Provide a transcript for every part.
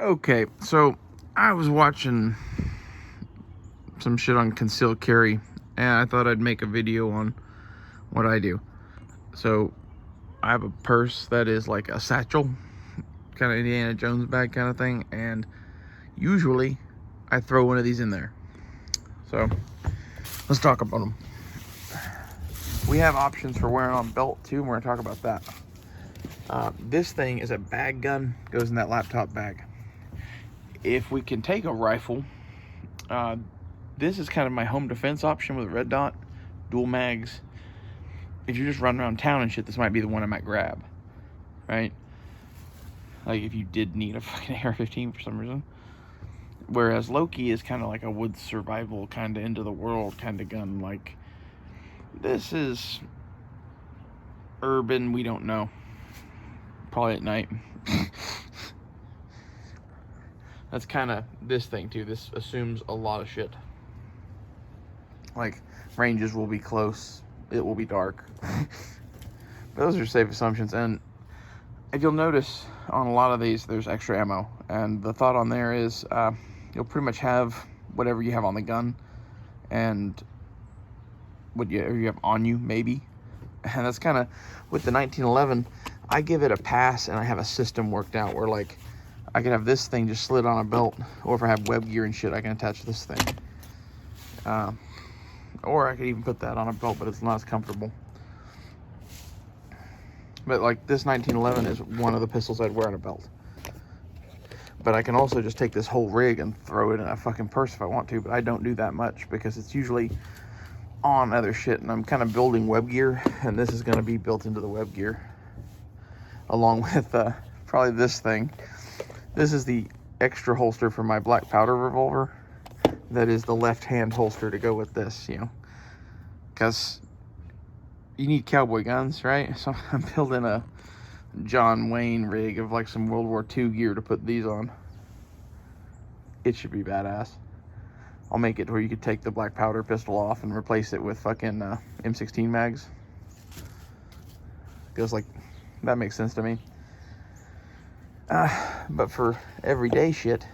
Okay, so I was watching some shit on concealed carry, and I thought I'd make a video on what I do. So I have a purse that is like a satchel, kind of Indiana Jones bag kind of thing, and usually I throw one of these in there. So let's talk about them. We have options for wearing on belt too, and we're gonna talk about that. This thing is a bag gun, goes in that laptop bag. If we can take a rifle, this is kind of my home defense option with red dot, dual mags. If you're just running around town and shit, this might be the one I might grab, right? Like if you did need a fucking AR-15 for some reason. Whereas Loki is kind of like a woods survival, kind of into the world kind of gun. Like this is urban, we don't know. Probably at night. That's kind of this thing too. This assumes a lot of shit. Like ranges will be close, it will be dark. Those are safe assumptions. And if you'll notice on a lot of these, there's extra ammo. And the thought on there is you'll pretty much have whatever you have on the gun and what you have on you, maybe. And that's kind of, with the 1911, I give it a pass, and I have a system worked out where, like, I can have this thing just slid on a belt, or if I have web gear and shit, I can attach this thing. Or I could even put that on a belt, but it's not as comfortable. But, like, this 1911 is one of the pistols I'd wear on a belt. But I can also just take this whole rig and throw it in a fucking purse if I want to, but I don't do that much because it's usually on other shit, and I'm kind of building web gear, and this is going to be built into the web gear along with probably this thing. This is the extra holster for my black powder revolver. That is the left hand holster to go with this, you know, because you need cowboy guns, right? So I'm building a John Wayne rig of like some World War II gear to put these on. It should be badass. I'll make it where you could take the black powder pistol off and replace it with fucking M16 mags. Goes like, that makes sense to me. But for everyday shit,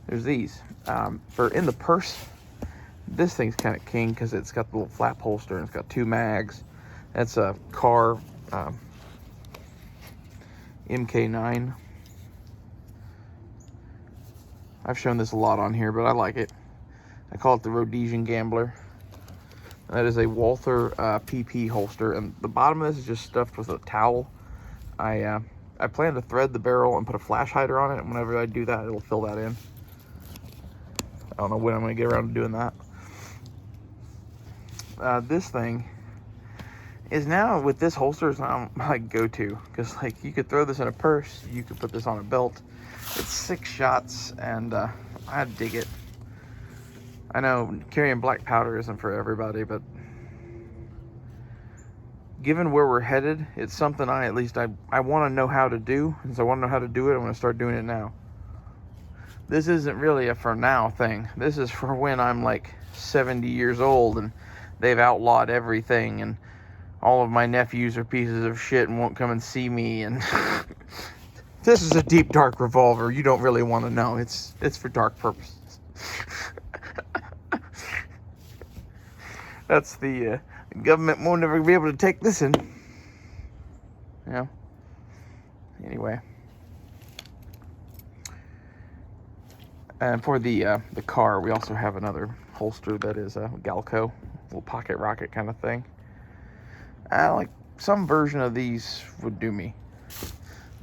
there's these. For in the purse, this thing's kind of king because it's got the little flap holster and it's got 2 mags. That's a Car MK9. I've shown this a lot on here, but I like it. I call it the Rhodesian Gambler. That is a Walther PP holster, and the bottom of this is just stuffed with a towel. I plan to thread the barrel and put a flash hider on it, and whenever I do that, it'll fill that in. I don't know when I'm going to get around to doing that. This thing is now, with this holster, it's not my go-to, because like you could throw this in a purse, you could put this on a belt. It's 6 shots, and I dig it. I know carrying black powder isn't for everybody, but given where we're headed, it's something I want to know how to do. And so I want to know how to do it. I'm going to start doing it now. This isn't really a for now thing. This is for when I'm like 70 years old and they've outlawed everything and all of my nephews are pieces of shit and won't come and see me. And this is a deep, dark revolver. You don't really want to know. It's for dark purposes. That's the government won't never be able to take this in. Yeah. Anyway. And for the car, we also have another holster that is a Galco, little pocket rocket kind of thing. Like some version of these would do me.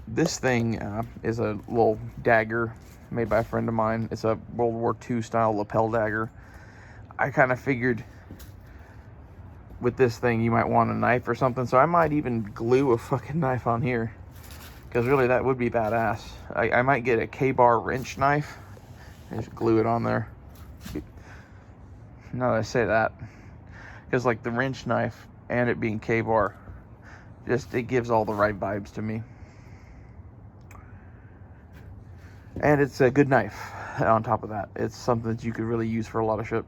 This thing is a little dagger made by a friend of mine. It's a World War II style lapel dagger. I kind of figured with this thing you might want a knife or something, so I might even glue a fucking knife on here, because really that would be badass. I might get a K-bar wrench knife and just glue it on there. Now that I say that, because like the wrench knife and it being K-bar, just it gives all the right vibes to me. And it's a good knife on top of that. It's something that you could really use for a lot of shit.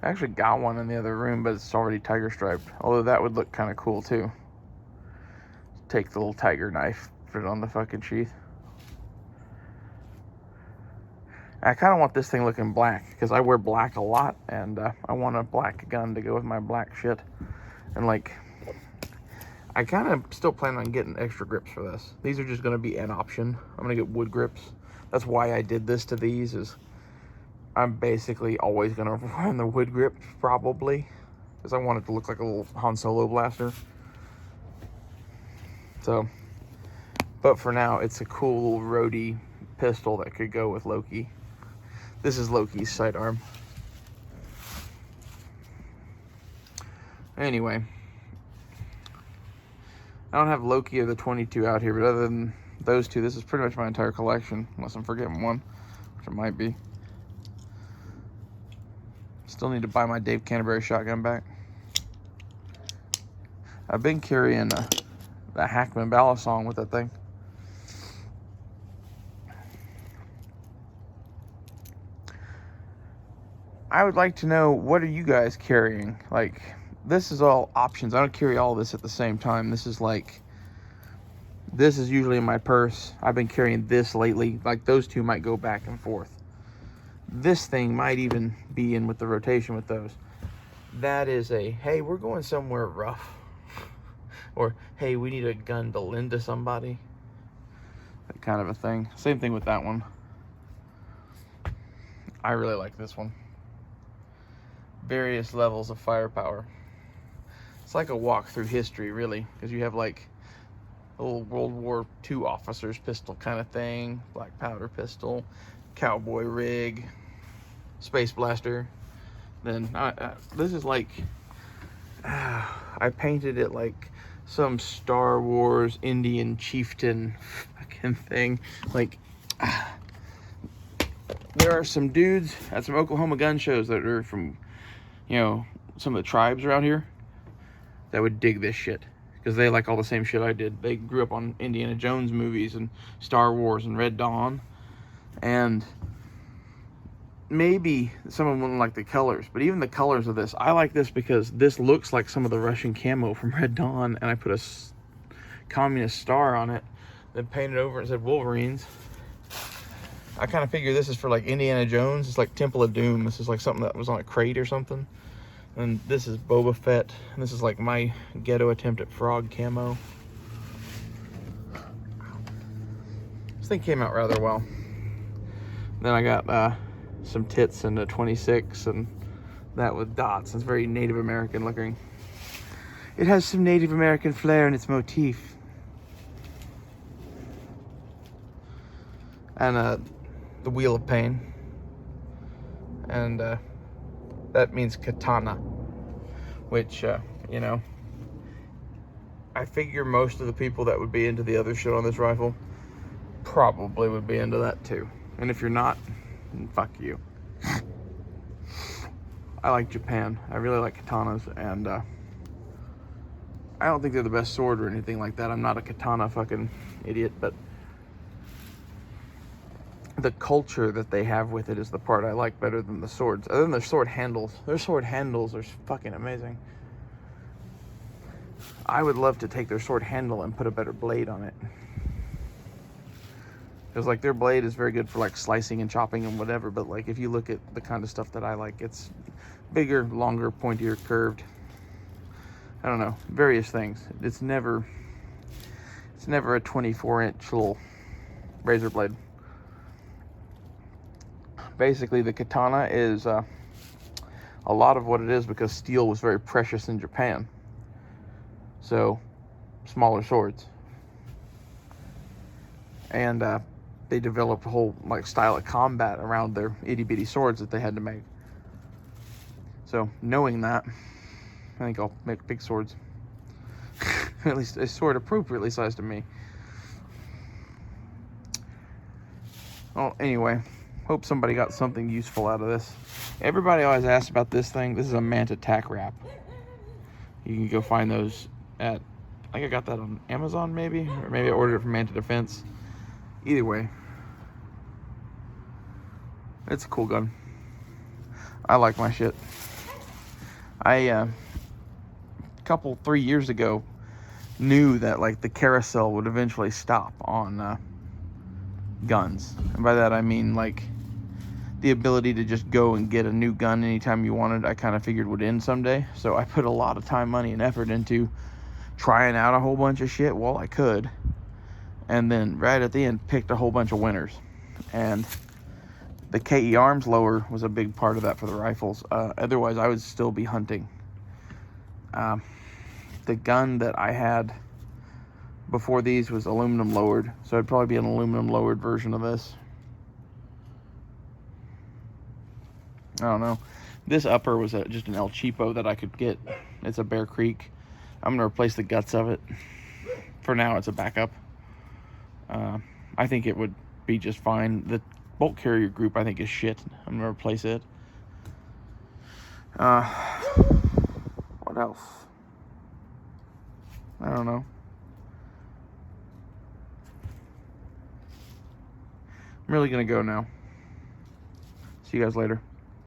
I actually got one in the other room, but it's already tiger striped. Although that would look kind of cool too. take the little tiger knife, put it on the fucking sheath. I kind of want this thing looking black because I wear black a lot, and I want a black gun to go with my black shit. And like, I kind of still plan on getting extra grips for this. These are just going to be an option. I'm going to get wood grips. That's why I did this to these, is I'm basically always going to run the wood grip probably, because I want it to look like a little Han Solo blaster. So, but for now, it's a cool little roadie pistol that could go with Loki. This is Loki's sidearm. Anyway, I don't have Loki or the 22 out here, but other than those two, this is pretty much my entire collection, unless I'm forgetting one, which it might be. Still need to buy my Dave Canterbury shotgun back. I've been carrying the Hackman Balisong with that thing. I would like to know, what are you guys carrying? Like, this is all options. I don't carry all this at the same time. This is usually in my purse. I've been carrying this lately. Like, those two might go back and forth. This thing might even be in with the rotation with those. That is a, hey, we're going somewhere rough. Or, hey, we need a gun to lend to somebody. That kind of a thing. Same thing with that one. I really like this one. Various levels of firepower. It's like a walk through history, really, because you have like a little World War II officer's pistol kind of thing, black powder pistol, cowboy rig, space blaster. Then this is like, I painted it like some Star Wars Indian chieftain fucking thing. Like, there are some dudes at some Oklahoma gun shows that are from, you know, some of the tribes around here that would dig this shit, because they like all the same shit I did. They grew up on Indiana Jones movies and Star Wars and Red Dawn, and maybe some of them wouldn't like the colors, but even the colors of this, I like this because this looks like some of the Russian camo from Red Dawn, and I put a communist star on it, then painted over and said Wolverines. I kind of figure this is for like Indiana Jones. It's like Temple of Doom. This is like something that was on a crate or something. And this is Boba Fett. And this is like my ghetto attempt at frog camo. This thing came out rather well. Then I got some tits and a 26, and that with dots. It's very Native American looking. It has some Native American flair in its motif. And the Wheel of Pain, and that means katana, which you know, I figure most of the people that would be into the other shit on this rifle probably would be into that too. And if you're not, then fuck you. I like Japan. I really like katanas, and I don't think they're the best sword or anything like that. I'm not a katana fucking idiot, but the culture that they have with it is the part I like better than the swords. Other than their sword handles. Their sword handles are fucking amazing. I would love to take their sword handle and put a better blade on it. Because like their blade is very good for like slicing and chopping and whatever, but like if you look at the kind of stuff that I like, it's bigger, longer, pointier, curved. I don't know, various things. It's never a 24-inch little razor blade. Basically, the katana is a lot of what it is because steel was very precious in Japan. So, smaller swords. And they developed a whole like style of combat around their itty-bitty swords that they had to make. So, knowing that, I think I'll make big swords. At least a sword appropriately sized to me. Well, anyway. Hope somebody got something useful out of this. Everybody always asks about this thing. This is a Manta tack wrap. You can go find those at, I think I got that on Amazon maybe, or maybe I ordered it from Manta Defense. Either way, it's a cool gun. I like my shit. I 3 years ago knew that like the carousel would eventually stop on guns, and by that I mean like the ability to just go and get a new gun anytime you wanted. I kind of figured would end someday, so I put a lot of time, money, and effort into trying out a whole bunch of shit while I could, and then right at the end picked a whole bunch of winners. And the KE Arms lower was a big part of that for the rifles. Otherwise I would still be hunting. The gun that I had before these was aluminum lowered, so it'd probably be an aluminum lowered version of this. I don't know. This upper was just an El Cheapo that I could get. It's a Bear Creek. I'm gonna replace the guts of it. For now, it's a backup. I think it would be just fine. The bolt carrier group I think is shit. I'm gonna replace it. What else? I don't know. I'm really gonna go now. See you guys later.